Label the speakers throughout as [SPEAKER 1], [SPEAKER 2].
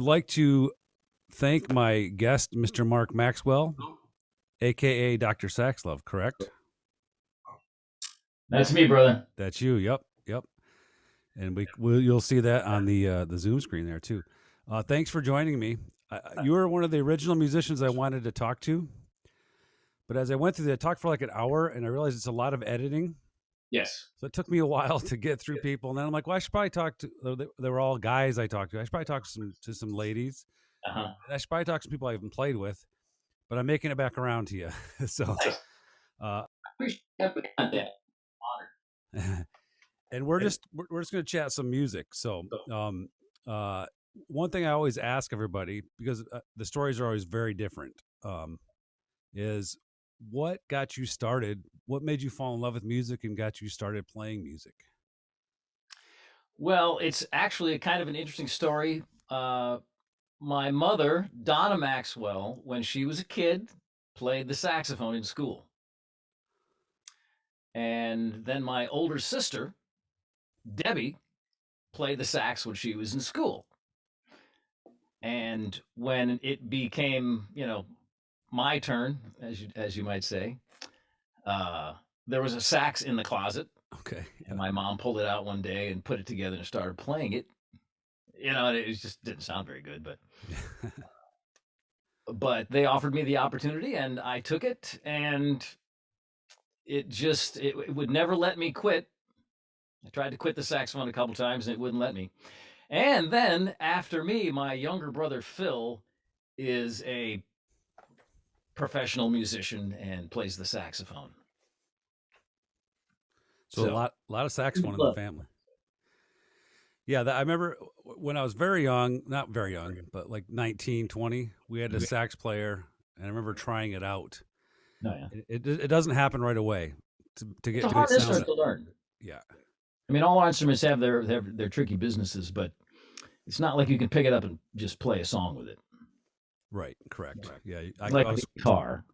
[SPEAKER 1] I'd like to thank my guest, Mr. Mark Maxwell, aka Dr. Saxlove, correct?
[SPEAKER 2] That's me, brother.
[SPEAKER 1] That's you. Yep. And you'll see that on the Zoom screen there too. Thanks for joining me. You were one of the original musicians I wanted to talk to, but as I went through I talked for like an hour, and I realized it's a lot of editing.
[SPEAKER 2] Yes.
[SPEAKER 1] So it took me a while to get through people, and then I'm like, well, I should probably talk to. They were all guys I talked to. I should probably talk to some ladies. I should probably talk to people I haven't played with, but I'm making it back around to you. So,
[SPEAKER 2] I appreciate that. Honored.
[SPEAKER 1] And we're just going to chat some music. So, one thing I always ask everybody, because the stories are always very different, is what got you started? What made you fall in love with music and got you started playing music?
[SPEAKER 2] Well, it's actually a kind of an interesting story. My mother, Donna Maxwell, when she was a kid, played the saxophone in school. And then my older sister, Debbie, played the sax when she was in school. And when it became, my turn, as you might say, there was a sax in the closet.
[SPEAKER 1] Okay.
[SPEAKER 2] And my mom pulled it out one day and put it together and started playing it. It just didn't sound very good, but they offered me the opportunity and I took it, and it would never let me quit. I tried to quit the saxophone a couple times and it wouldn't let me. And then after me, my younger brother, Phil, is a professional musician and plays the saxophone.
[SPEAKER 1] So a lot of saxophone in the family. Yeah, I remember when I was very young, not very young, but like 19, 20, we had a sax player, and I remember trying it out.
[SPEAKER 2] Oh, yeah.
[SPEAKER 1] It doesn't happen right away to get
[SPEAKER 2] it's a hard instrument to learn.
[SPEAKER 1] Yeah.
[SPEAKER 2] I mean, all instruments have their tricky businesses, but it's not like you can pick it up and just play a song with it.
[SPEAKER 1] Right. Correct. Yeah.
[SPEAKER 2] Like a guitar.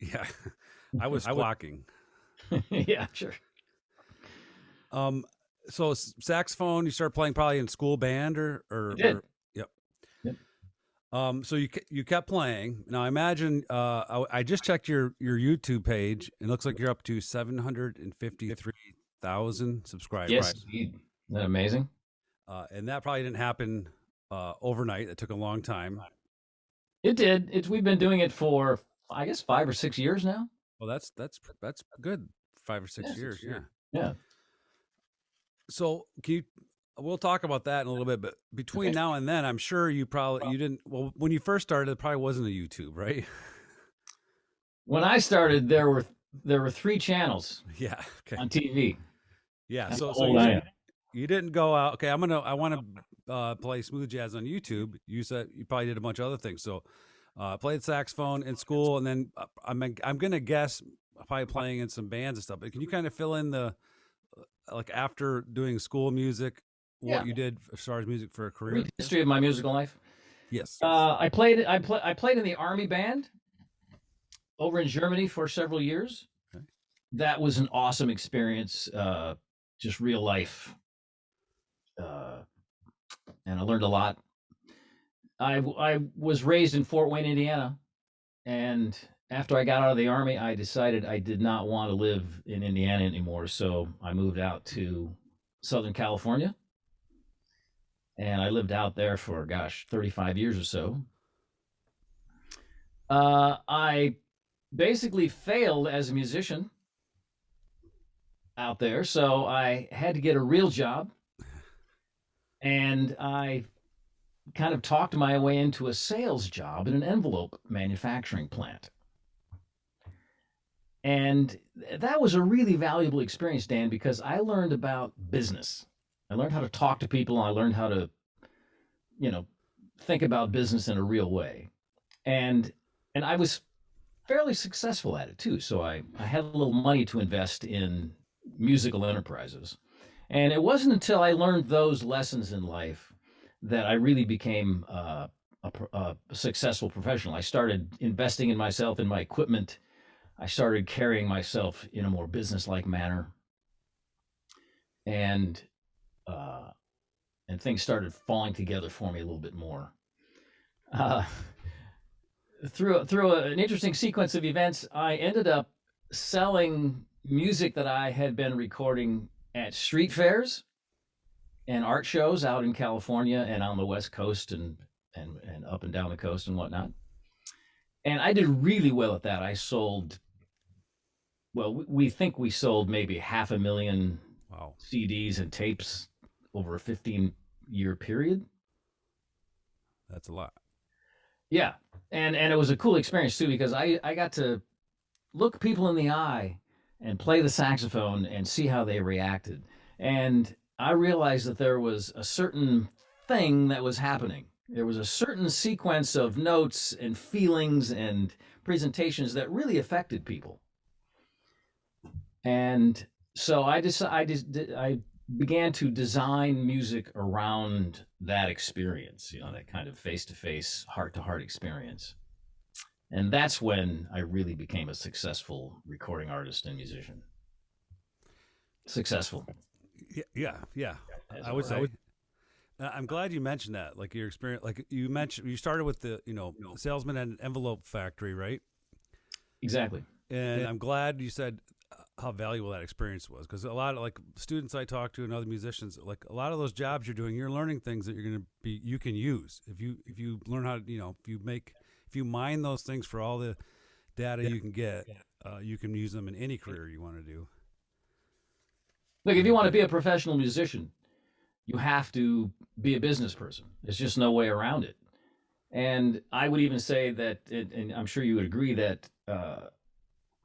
[SPEAKER 1] Yeah. I was squawking.
[SPEAKER 2] Yeah, sure.
[SPEAKER 1] So saxophone, you started playing probably in school band or yep. So you kept playing. Now I imagine I just checked your YouTube page. It looks like you're up to 753,000 subscribers.
[SPEAKER 2] Yes, indeed. Isn't that amazing?
[SPEAKER 1] And that probably didn't happen overnight. It took a long time.
[SPEAKER 2] It did. We've been doing it for, I guess, 5 or 6 years now.
[SPEAKER 1] Well, that's good. 5 or 6 years. Yeah.
[SPEAKER 2] Yeah.
[SPEAKER 1] So we'll talk about that in a little bit, but between now and then, I'm sure you didn't, well, when you first started, it probably wasn't a YouTube, right?
[SPEAKER 2] When I started, there were 3 channels.
[SPEAKER 1] Yeah. Okay.
[SPEAKER 2] On TV.
[SPEAKER 1] Yeah. So you didn't go out. Okay. I want to play smooth jazz on YouTube. You said you probably did a bunch of other things. So, played saxophone in school, and then I'm going to guess probably playing in some bands and stuff, but can you kind of fill in like after doing school music, what you did as far as music for a career?
[SPEAKER 2] History of my musical life.
[SPEAKER 1] Yes.
[SPEAKER 2] I played in the Army band over in Germany for several years. Okay. That was an awesome experience, just real life, and I learned a lot. I was raised in Fort Wayne, Indiana, and after I got out of the Army, I decided I did not want to live in Indiana anymore, so I moved out to Southern California, and I lived out there for, 35 years or so. I basically failed as a musician out there, so I had to get a real job, and I kind of talked my way into a sales job in an envelope manufacturing plant. And that was a really valuable experience, Dan, because I learned about business. I learned how to talk to people. I learned how to, think about business in a real way. And I was fairly successful at it too. So I had a little money to invest in musical enterprises. And it wasn't until I learned those lessons in life that I really became a successful professional. I started investing in myself, in my equipment. I started carrying myself in a more business-like manner, and things started falling together for me a little bit more. uh, through an interesting sequence of events, I ended up selling music that I had been recording at street fairs and art shows out in California and on the West Coast and up and down the coast and whatnot. And I did really well at that. I sold, well, we think we sold maybe 500,000
[SPEAKER 1] Wow.
[SPEAKER 2] CDs and tapes over a 15-year period.
[SPEAKER 1] That's a lot.
[SPEAKER 2] Yeah. And it was a cool experience too, because I got to look people in the eye and play the saxophone and see how they reacted. And I realized that there was a certain thing that was happening. There was a certain sequence of notes and feelings and presentations that really affected people. And so I began to design music around that experience, that kind of face-to-face, heart-to-heart experience. And that's when I really became a successful recording artist and musician. Successful.
[SPEAKER 1] Yeah. I would say. I'm glad you mentioned that. Like your experience, like you mentioned, you started with the, salesman and envelope factory, right?
[SPEAKER 2] Exactly.
[SPEAKER 1] And I'm glad you said how valuable that experience was, because a lot of like students I talk to and other musicians, like a lot of those jobs you're doing, you're learning things that you can use if you learn how to, if you mine those things for all the data you can get, you can use them in any career you want to do.
[SPEAKER 2] Look, if you want to be a professional musician, you have to be a business person. There's just no way around it. And I would even say that, and I'm sure you would agree that,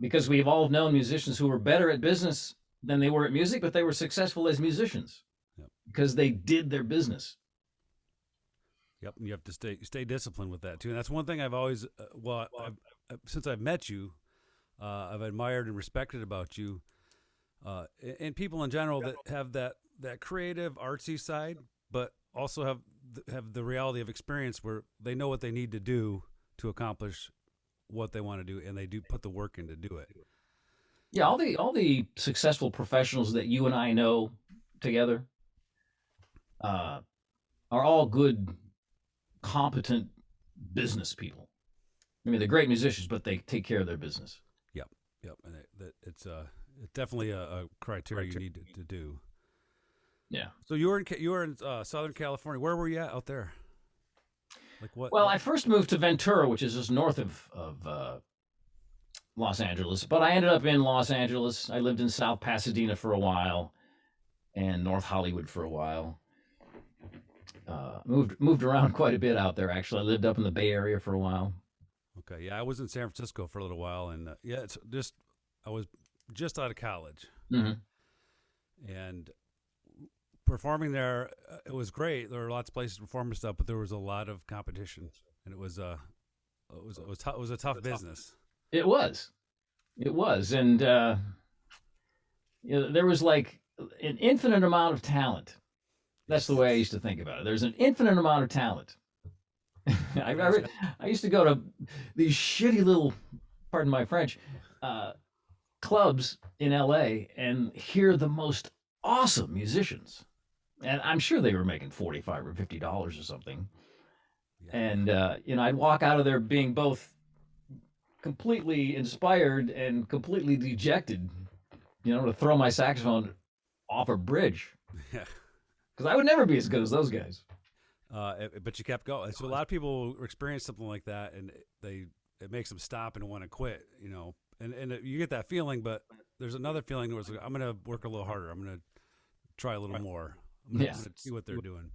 [SPEAKER 2] because we've all known musicians who were better at business than they were at music, but they were successful as musicians because they did their business.
[SPEAKER 1] Yep, and you have to stay disciplined with that too. And that's one thing I've always, since I've met you, I've admired and respected about you, and people in general that have that creative, artsy side, but also have the reality of experience where they know what they need to do to accomplish what they want to do, and they do put the work in to do it.
[SPEAKER 2] Yeah, all the successful professionals that you and I know together are all good, competent business people. I mean, they're great musicians, but they take care of their business.
[SPEAKER 1] Yep, and it's definitely a criteria you need to do.
[SPEAKER 2] Yeah.
[SPEAKER 1] So you were in Southern California. Where were you at out there? Like what?
[SPEAKER 2] Well, I first moved to Ventura, which is just north of Los Angeles, but I ended up in Los Angeles. I lived in South Pasadena for a while and North Hollywood for a while. Moved around quite a bit out there, actually. I lived up in the Bay Area for a while.
[SPEAKER 1] Okay, yeah, I was in San Francisco for a little while, and I was just out of college.
[SPEAKER 2] Mm-hmm.
[SPEAKER 1] And performing there, it was great. There were lots of places to perform and stuff, but there was a lot of competition, and it was a tough business.
[SPEAKER 2] It was, and there was like an infinite amount of talent. That's the way I used to think about it. There's an infinite amount of talent. I used to go to these shitty little, pardon my French, clubs in LA and hear the most awesome musicians. And I'm sure they were making $45 or $50 or something. Yeah. And, I'd walk out of there being both completely inspired and completely dejected, to throw my saxophone off a bridge.
[SPEAKER 1] Yeah.
[SPEAKER 2] Because I would never be as good as those guys.
[SPEAKER 1] But you kept going. So a lot of people experience something like that, and it makes them stop and want to quit, And you get that feeling, but there's another feeling where it's like, I'm going to work a little harder. I'm going to try a little more. I'm going to see what they're doing.